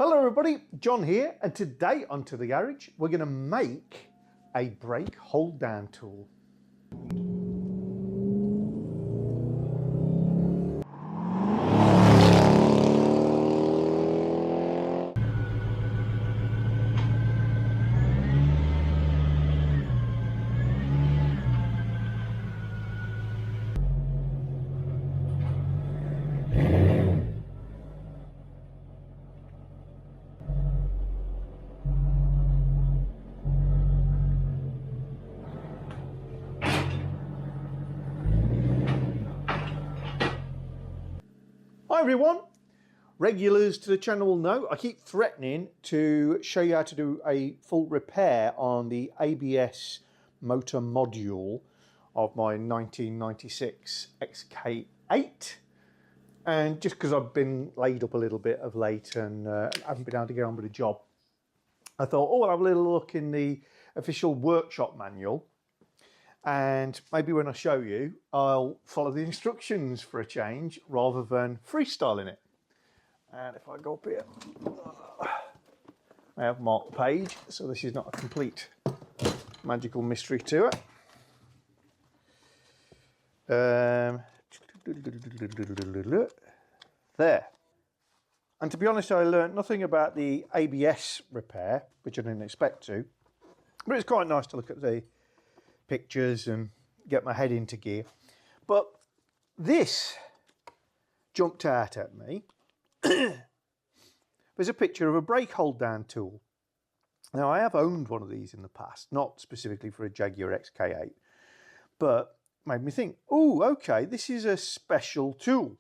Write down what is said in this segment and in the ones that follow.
Hello everybody, John here, and today onto the garage we're going to make a brake hold down tool. Hi everyone, regulars to the channel will know I keep threatening to show you how to do a full repair on the ABS motor module of my 1996 XK8, and just because I've been laid up a little bit of late and haven't been able to get on with the job, I thought, oh, I'll have a little look in the official workshop manual, and maybe when I show you, I'll follow the instructions for a change rather than freestyling it. And if I go up here, I have marked the page, so this is not a complete magical mystery to it. There. And to be honest, I learned nothing about the ABS repair, which I didn't expect to, but it's quite nice to look at the pictures and get my head into gear. But this jumped out at me. There's a picture of a brake hold down tool. Now, I have owned one of these in the past, not specifically for a Jagauar XK8, but made me think, oh, okay, this is a special tool.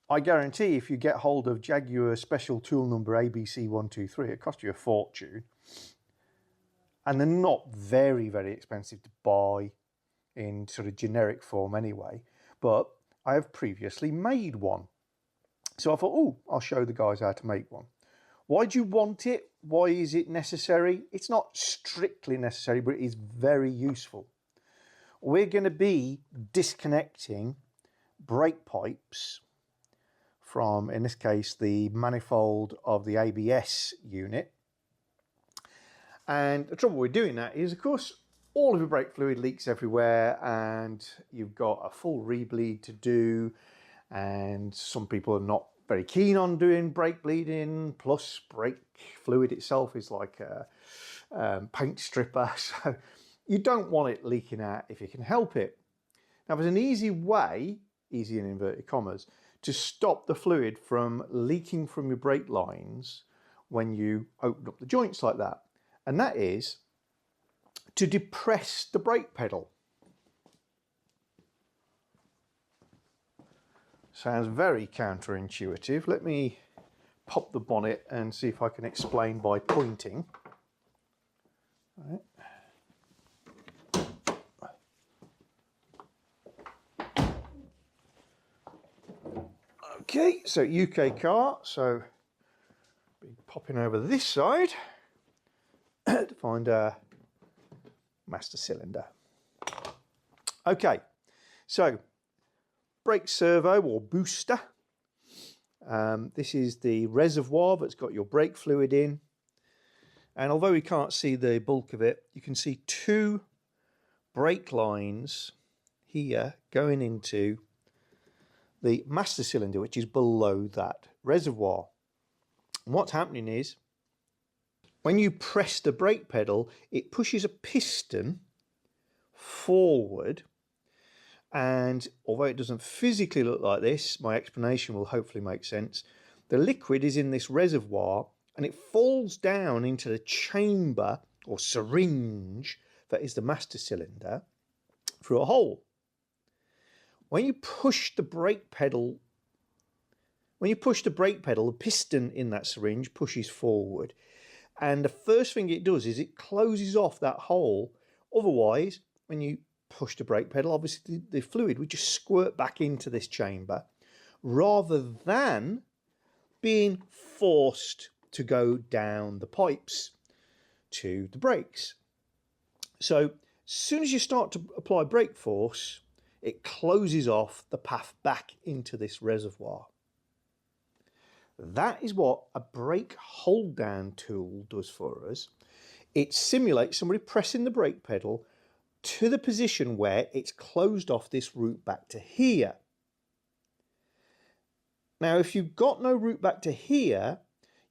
I guarantee if you get hold of Jagauar special tool number ABC123, it costs you a fortune. And they're not very, very expensive to buy in sort of generic form anyway. But I have previously made one. So I thought, oh, I'll show the guys how to make one. Why do you want it? Why is it necessary? It's not strictly necessary, but it is very useful. We're going to be disconnecting brake pipes from, in this case, the manifold of the ABS unit. And the trouble with doing that is, of course, all of your brake fluid leaks everywhere and you've got a full rebleed to do, and some people are not very keen on doing brake bleeding, plus brake fluid itself is like a paint stripper, so you don't want it leaking out if you can help it. Now, there's an easy way, easy in inverted commas, to stop the fluid from leaking from your brake lines when you open up the joints like that. And that is to depress the brake pedal. Sounds very counterintuitive. Let me pop the bonnet and see if I can explain by pointing. All right. Okay, so UK car, so be popping over this side to find a master cylinder. Okay, so brake servo or booster. This is the reservoir that's got your brake fluid in. And although you can't see the bulk of it, you can see two brake lines here going into the master cylinder, which is below that reservoir. And what's happening is, when you press the brake pedal, it pushes a piston forward, and although it doesn't physically look like this, my explanation will hopefully make sense. The liquid is in this reservoir and it falls down into the chamber or syringe that is the master cylinder through a hole. When you push the brake pedal, the piston in that syringe pushes forward. And the first thing it does is it closes off that hole. Otherwise, when you push the brake pedal, obviously the fluid would just squirt back into this chamber rather than being forced to go down the pipes to the brakes. So as soon as you start to apply brake force, it closes off the path back into this reservoir. That is what a brake hold down tool does for us. It simulates somebody pressing the brake pedal to the position where it's closed off this route back to here. Now, if you've got no route back to here,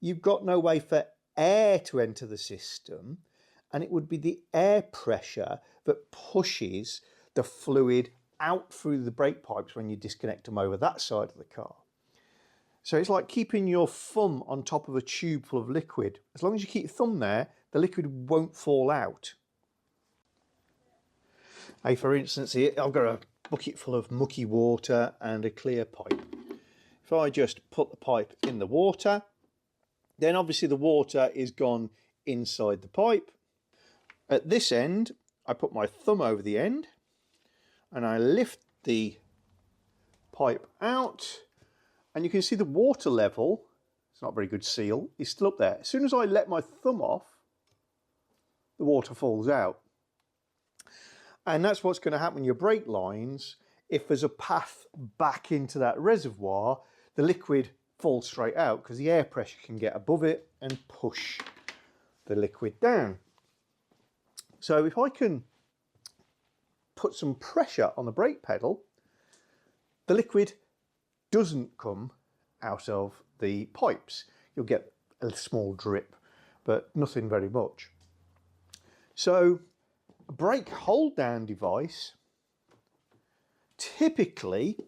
you've got no way for air to enter the system, and it would be the air pressure that pushes the fluid out through the brake pipes when you disconnect them over that side of the car. So it's like keeping your thumb on top of a tube full of liquid. As long as you keep your thumb there, the liquid won't fall out. Hey, for instance, here I've got a bucket full of mucky water and a clear pipe. If I just put the pipe in the water, then obviously the water is gone inside the pipe. At this end, I put my thumb over the end and I lift the pipe out, and you can see the water level, it's not a very good seal, is still up there. As soon as I let my thumb off, the water falls out. And that's what's going to happen in your brake lines. If there's a path back into that reservoir, the liquid falls straight out because the air pressure can get above it and push the liquid down. So if I can put some pressure on the brake pedal, the liquid doesn't come out of the pipes. You'll get a small drip, but nothing very much. So a brake hold down device typically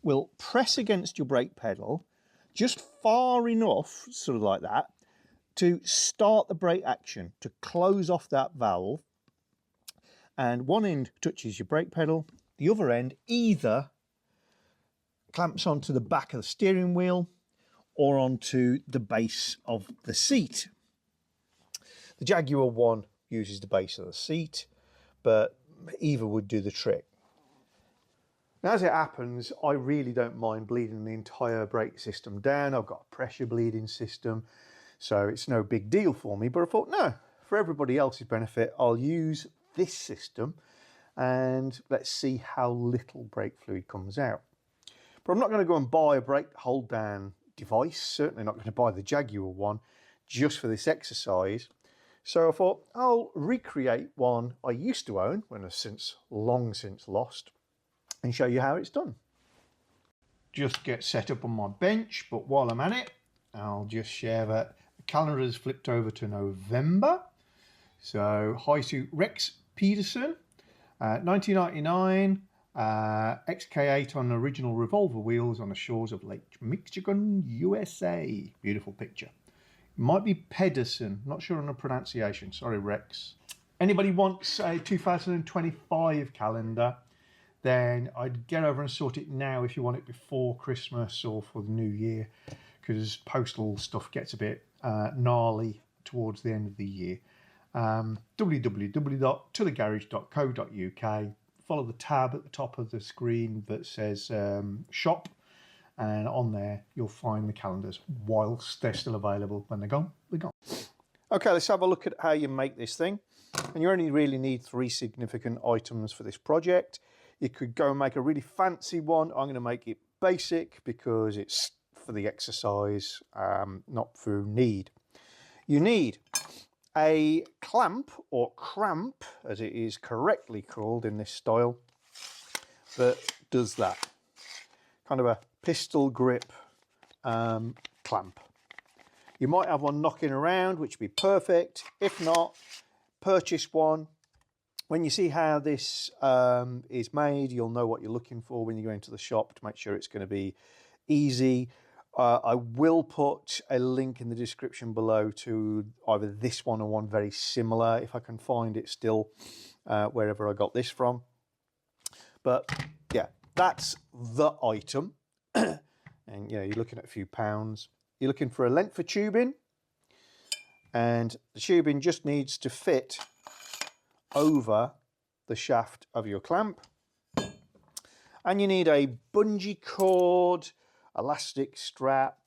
will press against your brake pedal just far enough, sort of like that, to start the brake action, to close off that valve. And one end touches your brake pedal, the other end either clamps onto the back of the steering wheel or onto the base of the seat. The Jaguar one uses the base of the seat, but either would do the trick. Now, as it happens, I really don't mind bleeding the entire brake system down. I've got a pressure bleeding system, so it's no big deal for me. But I thought, no, for everybody else's benefit, I'll use this system and let's see how little brake fluid comes out. But I'm not going to go and buy a brake hold down device, certainly not going to buy the Jaguar one just for this exercise. So I thought I'll recreate one I used to own when I've long since lost, and show you how it's done. Just get set up on my bench, but while I'm at it, I'll just share that the calendar has flipped over to November. So Haisu Rex Peterson, 1999, XK8 on original revolver wheels on the shores of Lake Michigan, USA. Beautiful picture. It might be Pedersen, not sure on the pronunciation. Sorry, Rex. Anybody wants a 2025 calendar, then I'd get over and sort it now if you want it before Christmas or for the new year, because postal stuff gets a bit gnarly towards the end of the year. www.tothegarage.co.uk. Follow the tab at the top of the screen that says shop, and on there you'll find the calendars whilst they're still available. When they're gone, they're gone. Okay, let's have a look at how you make this thing. And you only really need 3 significant items for this project. You could go and make a really fancy one. I'm going to make it basic because it's for the exercise, not through need. You need a clamp, or cramp as it is correctly called in this style, that does that. Kind of a pistol grip clamp. You might have one knocking around, which would be perfect. If not, purchase one. When you see how this is made, you'll know what you're looking for when you go into the shop to make sure it's going to be easy. I will put a link in the description below to either this one or one very similar, if I can find it still, wherever I got this from. But yeah, that's the item. And you know, you're looking at a few pounds. You're looking for a length for tubing, and the tubing just needs to fit over the shaft of your clamp. And you need a bungee cord, elastic strap,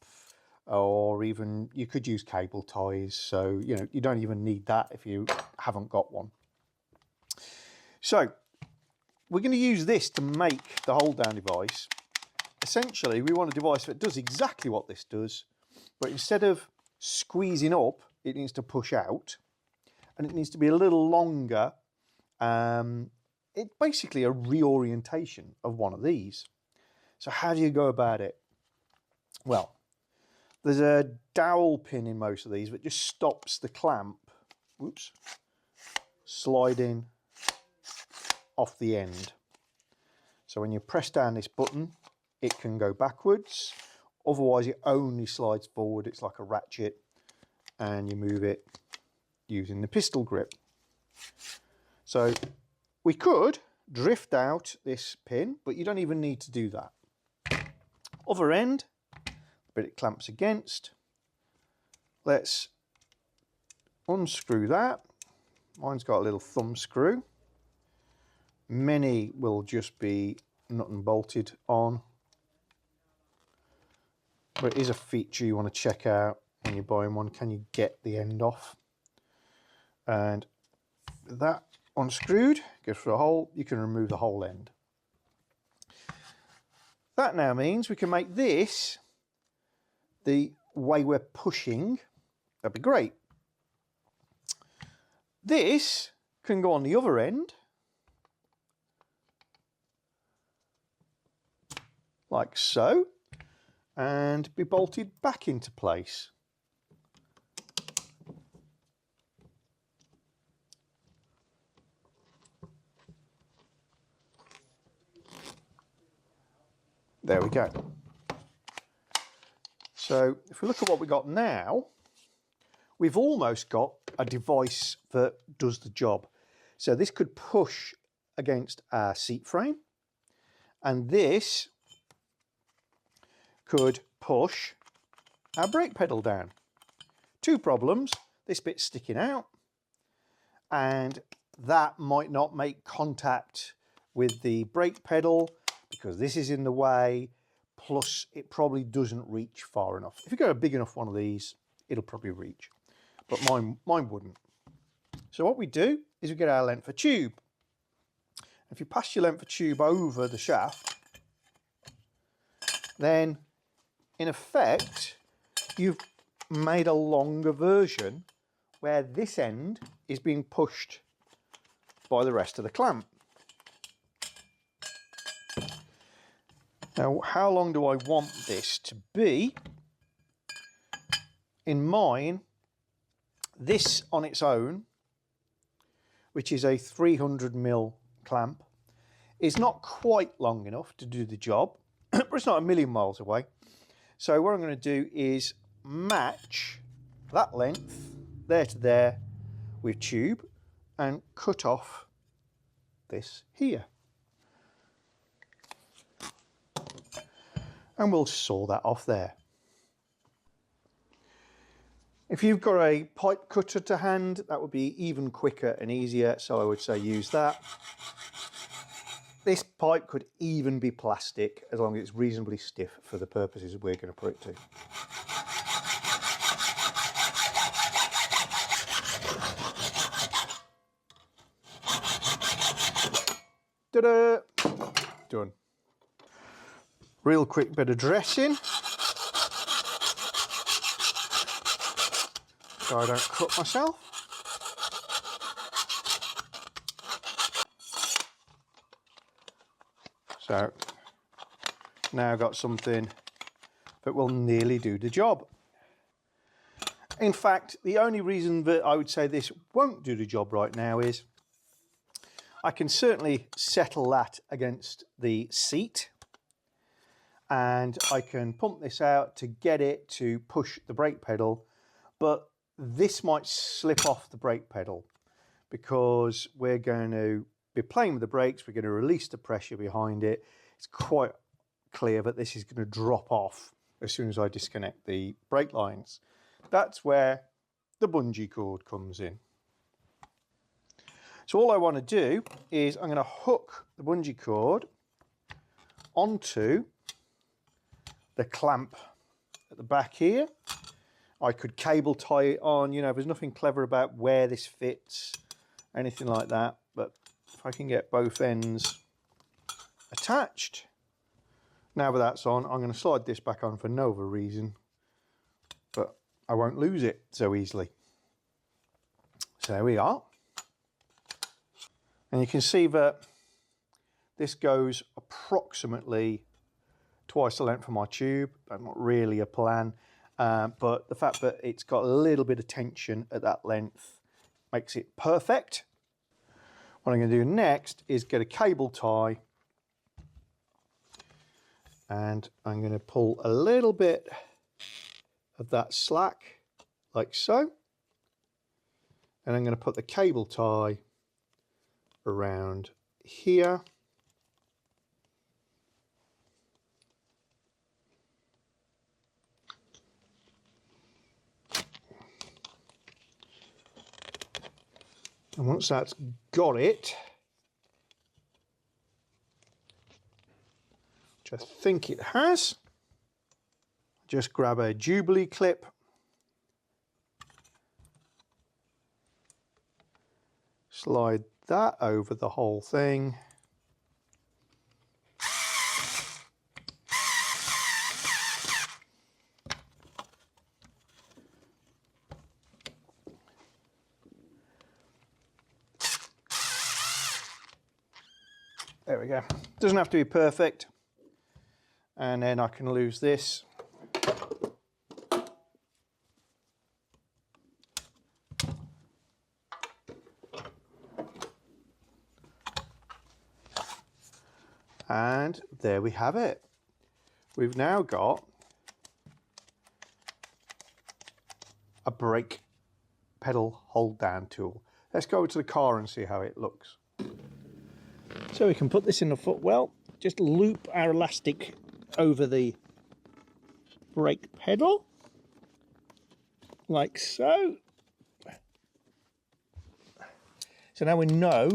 or even you could use cable ties. So, you know, you don't even need that if you haven't got one. So we're going to use this to make the hold down device. essentially we want a device that does exactly what this does, but instead of squeezing up, it needs to push out, and it needs to be a little longer. It's basically a reorientation of one of these. So how do you go about it? Well, there's a dowel pin in most of these that just stops the clamp, whoops, sliding off the end. So when you press down this button, it can go backwards. Otherwise, it only slides forward. It's like a ratchet, and you move it using the pistol grip. So we could drift out this pin, but you don't even need to do that. Other end, the bit it clamps against. Let's unscrew that. Mine's got a little thumb screw. Many will just be nut and bolted on. But it is a feature you want to check out when you're buying one. Can you get the end off? And that unscrewed, goes through a hole, you can remove the whole end. That now means we can make this the way we're pushing. That'd be great. This can go on the other end, like so, and be bolted back into place. There we go. So if we look at what we got now, we've almost got a device that does the job. So this could push against our seat frame, and this could push our brake pedal down. Two problems: this bit's sticking out, and that might not make contact with the brake pedal because this is in the way, plus it probably doesn't reach far enough. If you got a big enough one of these, it'll probably reach, but mine wouldn't. So what we do is we get our length of tube. If you pass your length of tube over the shaft, then in effect you've made a longer version where this end is being pushed by the rest of the clamp. Now, how long do I want this to be? In mine, this on its own, which is a 300mm clamp, is not quite long enough to do the job, but it's not a million miles away. So what I'm going to do is match that length there to there with tube and cut off this here. And we'll saw that off there. If you've got a pipe cutter to hand, that would be even quicker and easier, so I would say use that. This pipe could even be plastic as long as it's reasonably stiff for the purposes we're going to put it to. Ta-da! Done. Real quick bit of dressing, so I don't cut myself. So now I've got something that will nearly do the job. In fact, the only reason that I would say this won't do the job right now is I can certainly settle that against the seat, and I can pump this out to get it to push the brake pedal, but this might slip off the brake pedal because we're going to be playing with the brakes. We're going to release the pressure behind it. It's quite clear that this is going to drop off as soon as I disconnect the brake lines. That's where the bungee cord comes in. So all I want to do is I'm going to hook the bungee cord onto the clamp at the back here. I could cable tie it on, you know, there's nothing clever about where this fits, anything like that, but if I can get both ends attached, Now that that's on, I'm going to slide this back on for no other reason, but I won't lose it so easily. So there we are. And you can see that this goes approximately twice the length of my tube. That's not really a plan, but the fact that it's got a little bit of tension at that length makes it perfect. What I'm going to do next is get a cable tie, and I'm going to pull a little bit of that slack like so, and I'm going to put the cable tie around here. And once that's got it, which I think it has, just grab a Jubilee clip, slide that over the whole thing, there we go. Doesn't have to be perfect. And then I can lose this. And there we have it. We've now got a brake pedal hold down tool. Let's go to the car and see how it looks. So we can put this in the footwell, just loop our elastic over the brake pedal, like so. So now we know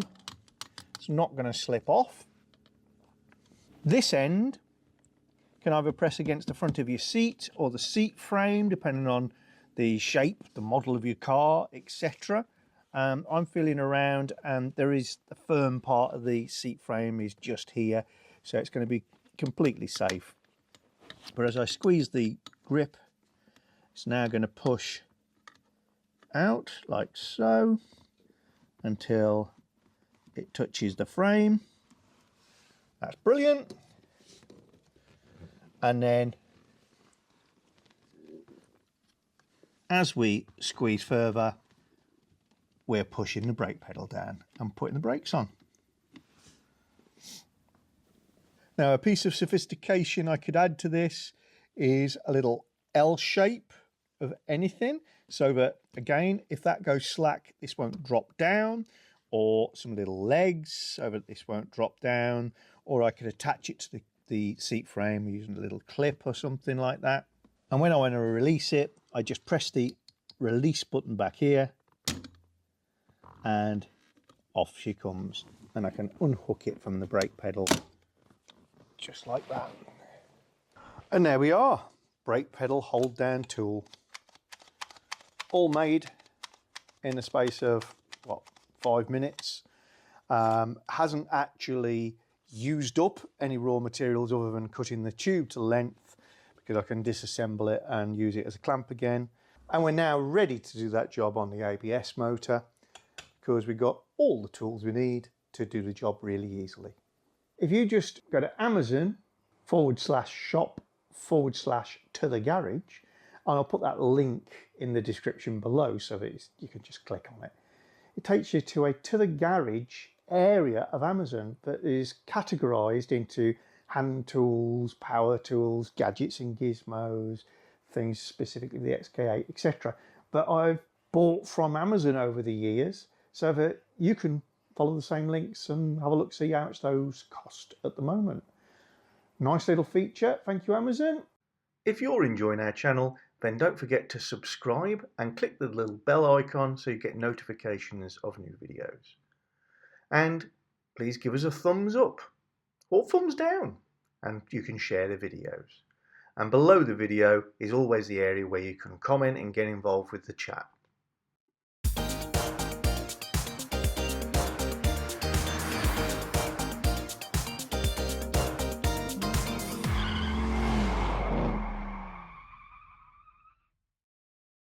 it's not going to slip off. This end can either press against the front of your seat or the seat frame, depending on the shape, the model of your car, etc. I'm feeling around, and there is the firm part of the seat frame is just here, so it's going to be completely safe. But as I squeeze the grip, it's now going to push out like so until it touches the frame. That's brilliant. And then as we squeeze further, we're pushing the brake pedal down and putting the brakes on. Now, a piece of sophistication I could add to this is a little L shape of anything, so that again, if that goes slack, this won't drop down, or some little legs so that this won't drop down, or I could attach it to the seat frame using a little clip or something like that. And when I want to release it, I just press the release button back here, and off she comes, and I can unhook it from the brake pedal just like that. And there we are, brake pedal hold down tool, all made in the space of what, 5 minutes. Hasn't actually used up any raw materials other than cutting the tube to length, because I can disassemble it and use it as a clamp again. And we're now ready to do that job on the ABS motor, because we've got all the tools we need to do the job really easily. If you just go to Amazon/shop/to-the-garage, and I'll put that link in the description below so that you can just click on it. It takes you to a to-the-garage area of Amazon that is categorized into hand tools, power tools, gadgets and gizmos, things specifically the XK8, etc. that I've bought from Amazon over the years, so that you can follow the same links and have a look, see how much those cost at the moment. Nice little feature. Thank you, Amazon. If you're enjoying our channel, then don't forget to subscribe and click the little bell icon so you get notifications of new videos. And please give us a thumbs up or thumbs down, and you can share the videos. And below the video is always the area where you can comment and get involved with the chat.